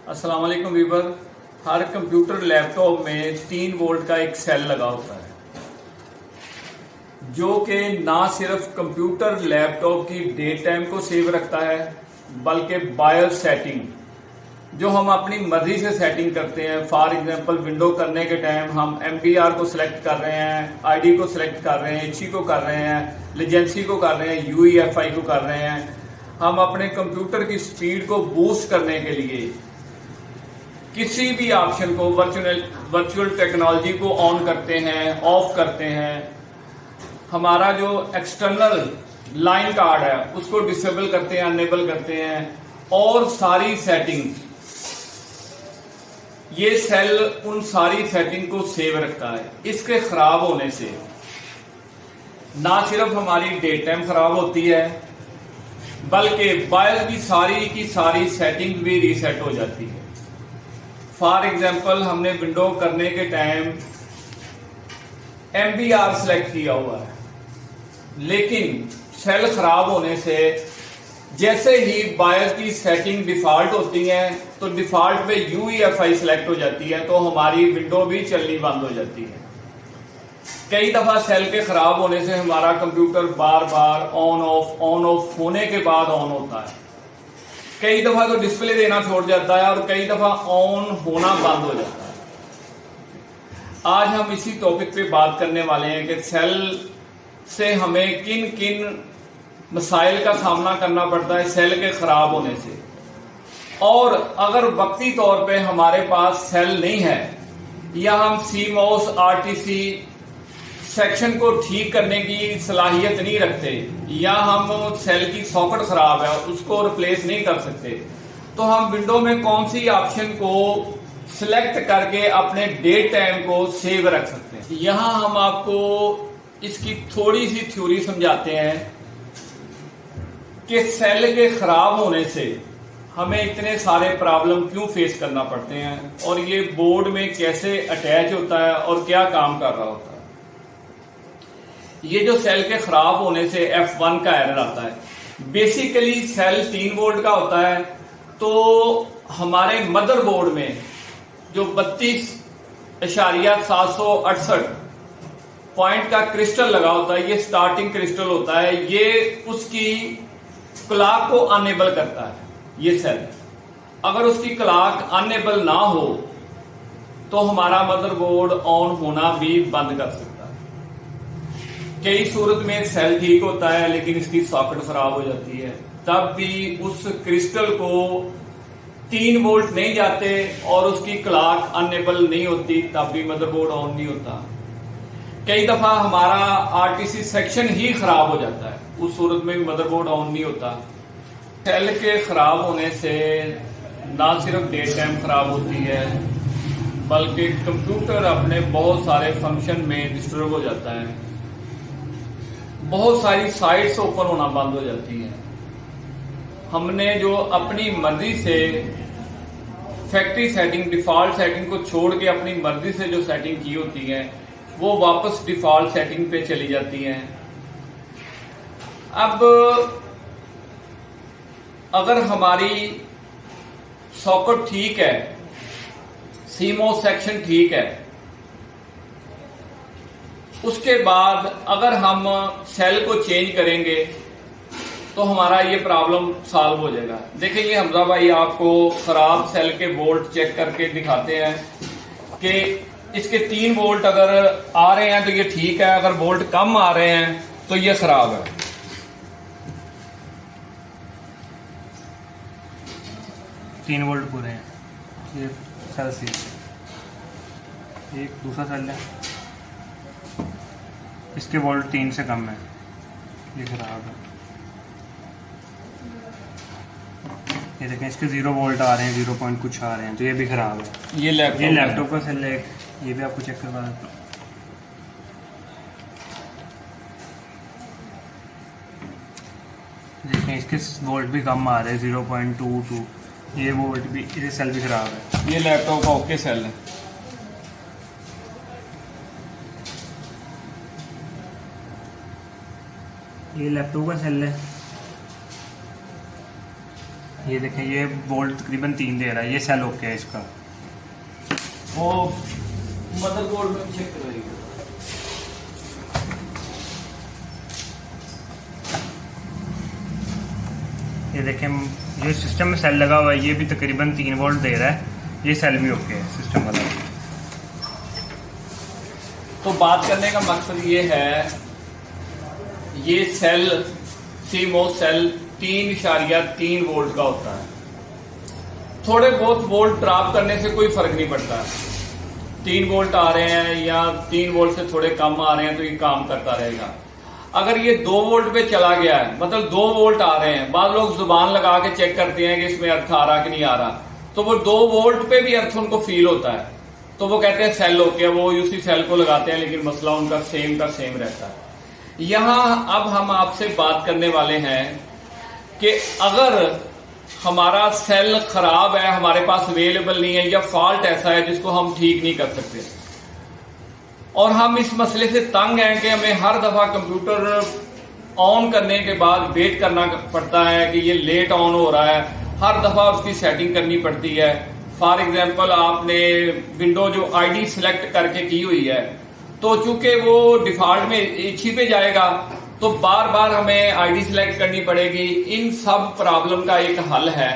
अस्सलाम वालेकुम वीवर। हर computer laptop में 3 वोल्ट का एक सेल लगा होता है जो कि ना सिर्फ कंप्यूटर लैपटॉप की डेट टाइम को सेव रखता है बल्कि बायोस सेटिंग जो हम अपनी मर्जी से सेटिंग करते हैं। फॉर एग्जांपल विंडो करने के टाइम हम MBR को सिलेक्ट कर रहे हैं, ID को सिलेक्ट कर रहे हैं, HE को कर रहे हैं, लेजेंसी को कर रहे हैं, UEFI को कर रहे हैं। हम अपने कंप्यूटर की स्पीड को बूस्ट करने के लिए किसी भी ऑप्शन को वर्चुअल टेक्नोलॉजी को ऑन करते हैं, ऑफ करते हैं। हमारा जो एक्सटर्नल लाइन कार्ड है उसको डिसेबल करते हैं, अनेबल करते हैं और सारी सेटिंग्स, ये सेल उन सारी सेटिंग को सेव रखता है। इसके खराब होने से ना सिर्फ हमारी डेट टाइम खराब होती है बल्कि बायोस की सारी सेटिंग भी रीसेट हो जाती है। फॉर एग्जाम्पल हमने विंडो करने के टाइम MBR सिलेक्ट किया हुआ है, लेकिन सेल खराब होने से जैसे ही बायोस की सेटिंग डिफॉल्ट होती है तो डिफॉल्ट पे UEFI सिलेक्ट हो जाती है, तो हमारी विंडो भी चलनी बंद हो जाती है। कई दफा सेल के खराब होने से हमारा computer bar bar on off होने के बाद ऑन होता है। कई दफा तो डिस्प्ले देना छोड़ जाता है और कई दफा ऑन होना बंद हो जाता है। आज हम इसी टॉपिक पे बात करने वाले हैं कि सेल से हमें किन किन मसाइल का सामना करना पड़ता है सेल के खराब होने से, और अगर वक्ती तौर पे हमारे पास सेल नहीं है या हम CMOS RTC सेक्शन को ठीक करने की सलाहियत नहीं रखते या हम सेल की सॉकेट खराब है उसको रिप्लेस नहीं कर सकते, तो हम विंडो में कौन सी ऑप्शन को सिलेक्ट करके अपने डेट टाइम को सेव रख सकते हैं। यहां हम आपको इसकी थोड़ी सी थ्योरी समझाते हैं कि सेल के खराब होने से हमें इतने सारे प्रॉब्लम क्यों फेस करना पड़ते हैं और ये बोर्ड में कैसे अटैच होता है और क्या काम कर रहा होता है। ये जो सेल के खराब होने से F1 का एरर आता है। बेसिकली सेल 3 वोल्ट का होता है, तो हमारे मदरबोर्ड में जो 32.768 पॉइंट का क्रिस्टल लगा होता है, ये स्टार्टिंग क्रिस्टल होता है, ये उसकी क्लॉक को अनेबल करता है। ये सेल अगर उसकी क्लॉक अनेबल ना हो तो हमारा मदरबोर्ड ऑन होना भी बंद कर सकता है। कई सूरत में सेल ठीक होता है लेकिन इसकी सॉकेट खराब हो जाती है, तब भी उस क्रिस्टल को 3 वोल्ट नहीं जाते और उसकी क्लॉक अनेबल नहीं होती, तब भी मदरबोर्ड ऑन नहीं होता। कई दफा हमारा RTC सेक्शन ही खराब हो जाता है, उस सूरत में भी मदरबोर्ड ऑन नहीं होता। सेल के खराब होने से ना सिर्फ डेट टाइम खराब होती है बल्कि कंप्यूटर अपने बहुत सारे फंक्शन में डिस्टर्ब हो जाता है। बहुत सारी साइट्स ओपन होना बंद हो जाती हैं। हमने जो अपनी मर्जी से फैक्ट्री सेटिंग, डिफॉल्ट सेटिंग को छोड़ के अपनी मर्जी से जो सेटिंग की होती है वो वापस डिफॉल्ट सेटिंग पे चली जाती हैं। अब अगर हमारी सॉकेट ठीक है, CMOS सेक्शन ठीक है, उसके बाद अगर हम सेल को चेंज करेंगे तो हमारा ये प्रॉब्लम सॉल्व हो जाएगा। देखिए ये हमजा भाई आपको खराब सेल के वोल्ट चेक करके दिखाते हैं कि इसके 3 वोल्ट अगर आ रहे हैं तो ये ठीक है, अगर वोल्ट कम आ रहे हैं तो ये खराब है। 3 वोल्ट पूरे हैं। ये सेल सी, एक दूसरा सेल है, इसके वोल्ट 3 से कम है, ये खराब है। ये देखें इसके 0 वोल्ट आ रहे हैं, 0 पॉइंट कुछ आ रहे हैं, तो ये भी खराब है। ये लैपटॉप का सेल है, ये भी आपको चेक करवा देता हूँ। देखें इसके वोल्ट भी कम आ रहे हैं, 0.22। ये वोल्ट भी, ये सेल भी खराब है। ये लैपटॉप का ओके सेल है। ये लैपटॉप का सेल है, ये देखें, ये वोल्ट तकरीबन 3 दे रहा है, ये सेल ओके है इसका। वो मदरबोर्ड में चेक कराइए। ये देखें, ये सिस्टम में सेल लगा हुआ है, ये भी तकरीबन 3 वोल्ट दे रहा है, ये सेल भी ओके है सिस्टम वाला। तो बात करने का मकसद ये है, ये सेल CMOS सेल 3.3 वोल्ट का होता है। थोड़े बहुत वोल्ट ड्रॉप करने से कोई फर्क नहीं पड़ता। 3 वोल्ट आ रहे हैं या 3 वोल्ट से थोड़े कम आ रहे हैं तो ये काम करता रहेगा। अगर ये 2 वोल्ट पे चला गया है, मतलब 2 वोल्ट आ रहे हैं, बाद लोग जुबान लगा के चेक करते हैं कि इसमें अर्थ आ रहा कि नहीं आ रहा, तो वो 2 वोल्ट पे भी अर्थ उनको फील होता है, तो वो कहते हैं सेल ओके है, वो उसी सेल को लगाते हैं, लेकिन मसला उनका सेम का सेम रहता है। यहां अब हम आपसे बात करने वाले हैं कि अगर हमारा सेल खराब है, हमारे पास अवेलेबल नहीं है, या फॉल्ट ऐसा है जिसको हम ठीक नहीं कर सकते, और हम इस मसले से तंग हैं कि हमें हर दफा कंप्यूटर ऑन करने के बाद वेट करना पड़ता है कि ये लेट ऑन हो रहा है, हर दफा उसकी सेटिंग करनी पड़ती है। फॉर एग्जांपल, आपने विंडो जो आईडी सिलेक्ट करके की हुई है, तो चूंकि वो डिफॉल्ट में इसी पे जाएगा, तो बार बार हमें आईडी सिलेक्ट करनी पड़ेगी। इन सब प्रॉब्लम का एक हल है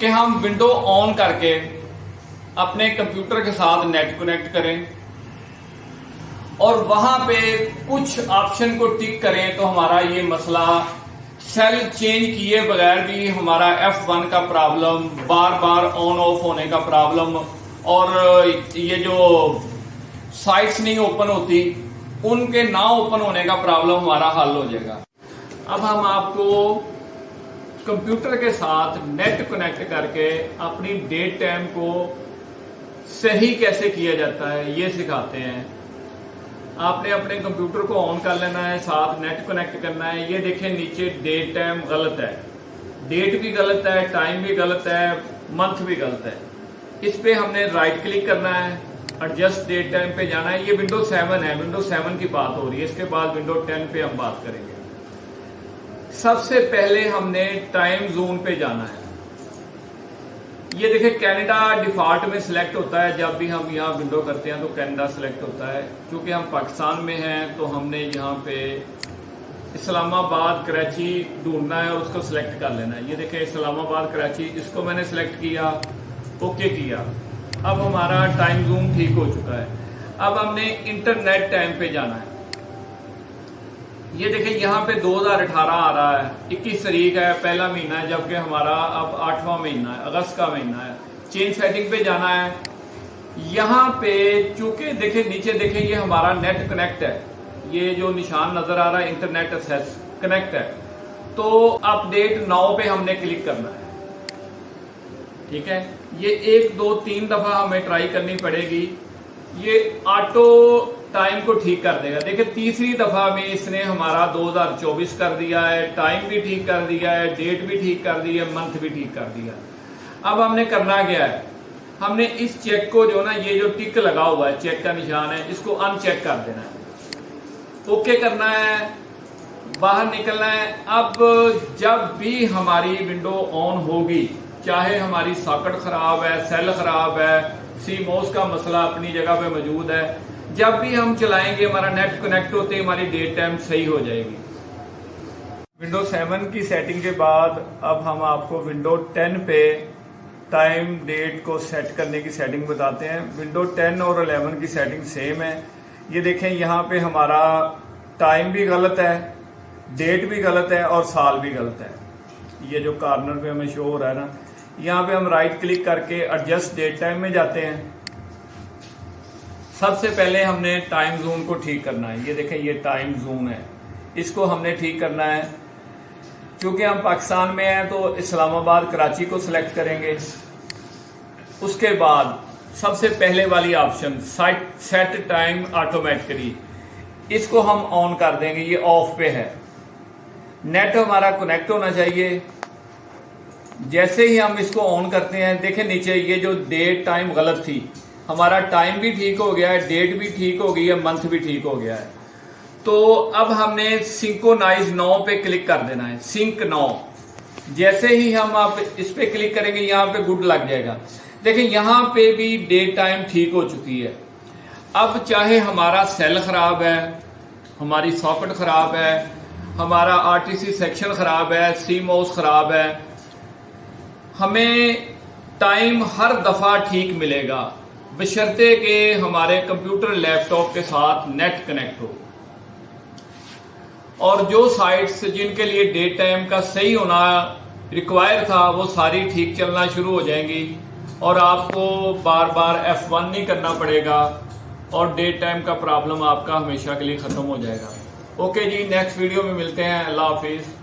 कि हम विंडो ऑन करके अपने कंप्यूटर के साथ नेट कनेक्ट करें और वहां पे कुछ ऑप्शन को टिक करें, तो हमारा ये मसला सेल चेंज किए बगैर भी हमारा F1 का problem, bar bar on off होने का प्रॉब्लम, और ये जो साइट्स नहीं ओपन होती उनके ना ओपन होने का प्रॉब्लम हमारा हल हो जाएगा। अब हम आपको कंप्यूटर के साथ नेट कनेक्ट करके अपनी डेट टाइम को सही कैसे किया जाता है ये सिखाते हैं। आपने अपने कंप्यूटर को ऑन कर लेना है, साथ नेट कनेक्ट करना है। ये देखें, नीचे डेट टाइम गलत है, डेट भी गलत है, टाइम भी गलत है, मंथ भी गलत है। इस पे हमने राइट क्लिक करना है, एडजस्ट डेट टाइम पे जाना है। ये विंडो 7 है, विंडो 7 की बात हो रही है, इसके बाद विंडो 10 पे हम बात करेंगे। सबसे पहले हमने टाइम जोन पे जाना है। ये देखिए, कनाडा डिफॉल्ट में सिलेक्ट होता है, जब भी हम यहाँ विंडो करते हैं तो कनाडा सिलेक्ट होता है। क्योंकि हम पाकिस्तान में हैं तो हमने यहाँ पे इस्लामाबाद कराची ढूंढना है और उसको सिलेक्ट कर लेना है। ये देखिए, इस्लामाबाद कराची, इसको मैंने सिलेक्ट किया, ओके किया। अब हमारा टाइम जोन ठीक हो चुका है। अब हमने इंटरनेट टाइम पे जाना है। ये देखिए, यहाँ पे 2018 आ रहा है, 21 तारीख है, पहला महीना है, जबकि हमारा अब 8वां महीना है, अगस्त का महीना है। चेंज सेटिंग पे जाना है। यहाँ पे चूंकि देखिए नीचे देखिए, ये हमारा नेट कनेक्ट है, ये जो निशान नजर आ रहा है इंटरनेट एक्सेस कनेक्ट है, तो अपडेट नाउ पे हमने क्लिक करना है। ठीक है, ये 1 2 3 दफा हमें ट्राई करनी पड़ेगी। ये ऑटो टाइम को ठीक कर देगा। देखिए, तीसरी दफा में इसने हमारा 2024 कर दिया है, टाइम भी ठीक कर दिया है, डेट भी ठीक कर दी है, मंथ भी ठीक कर दिया। अब हमने करना क्या है, हमने इस चेक को जो ना, ये जो टिक लगा हुआ है, चेक का निशान है, इसको अनचेक कर देना है, ओके करना है, बाहर निकलना है। अब जब भी हमारी विंडो ऑन होगी, चाहे हमारी सॉकेट खराब है, सेल खराब है, CMOS का मसला अपनी जगह पे मौजूद है, जब भी हम चलाएंगे हमारा नेट कनेक्ट होते ही हमारी डेट टाइम सही हो जाएगी। विंडो 7 की सेटिंग के बाद अब हम आपको विंडो 10 पे टाइम डेट को सेट करने की सेटिंग बताते हैं। विंडो 10 और 11 की सेटिंग सेम है। ये देखें, यहाँ पे हमारा टाइम भी गलत है, डेट भी गलत है और साल भी गलत है। ये जो कॉर्नर पे हमें शो हो रहा है ना, यहाँ पे हम राइट क्लिक करके एडजस्ट डेट टाइम में जाते हैं। सबसे पहले हमने टाइम जोन को ठीक करना है। ये देखें, ये टाइम जोन है, इसको हमने ठीक करना है। क्योंकि हम पाकिस्तान में हैं तो इस्लामाबाद कराची को सिलेक्ट करेंगे। उसके बाद सबसे पहले वाली ऑप्शन सेट टाइम ऑटोमेटिकली, इसको हम ऑन कर देंगे, ये ऑफ पे है। नेट हमारा कनेक्ट होना चाहिए। जैसे ही हम इसको ऑन करते हैं, देखें नीचे ये जो डेट टाइम गलत थी, हमारा टाइम भी ठीक हो गया है, डेट भी ठीक हो गई है, मंथ भी ठीक हो गया है। तो अब हमने सिंक्रोनाइज नाउ पे क्लिक कर देना है। सिंक नाउ, जैसे ही हम आप इस पे क्लिक करेंगे यहाँ पे गुड लग जाएगा। देखिए यहाँ पे भी डेट टाइम ठीक हो चुकी है। अब चाहे हमारा सेल खराब है, हमारी सॉकेट खराब है, हमारा आरटीसी सेक्शन खराब है, CMOS खराब है, हमें टाइम हर दफा ठीक मिलेगा बशर्ते कि हमारे कंप्यूटर लैपटॉप के साथ नेट कनेक्ट हो। और जो साइट्स जिनके लिए डेट टाइम का सही होना रिक्वायर था वो सारी ठीक चलना शुरू हो जाएंगी और आपको बार बार F1 नहीं करना पड़ेगा और डेट टाइम का प्रॉब्लम आपका हमेशा के लिए ख़त्म हो जाएगा। ओके जी, नेक्स्ट वीडियो में मिलते हैं। अल्लाह हाफिज़।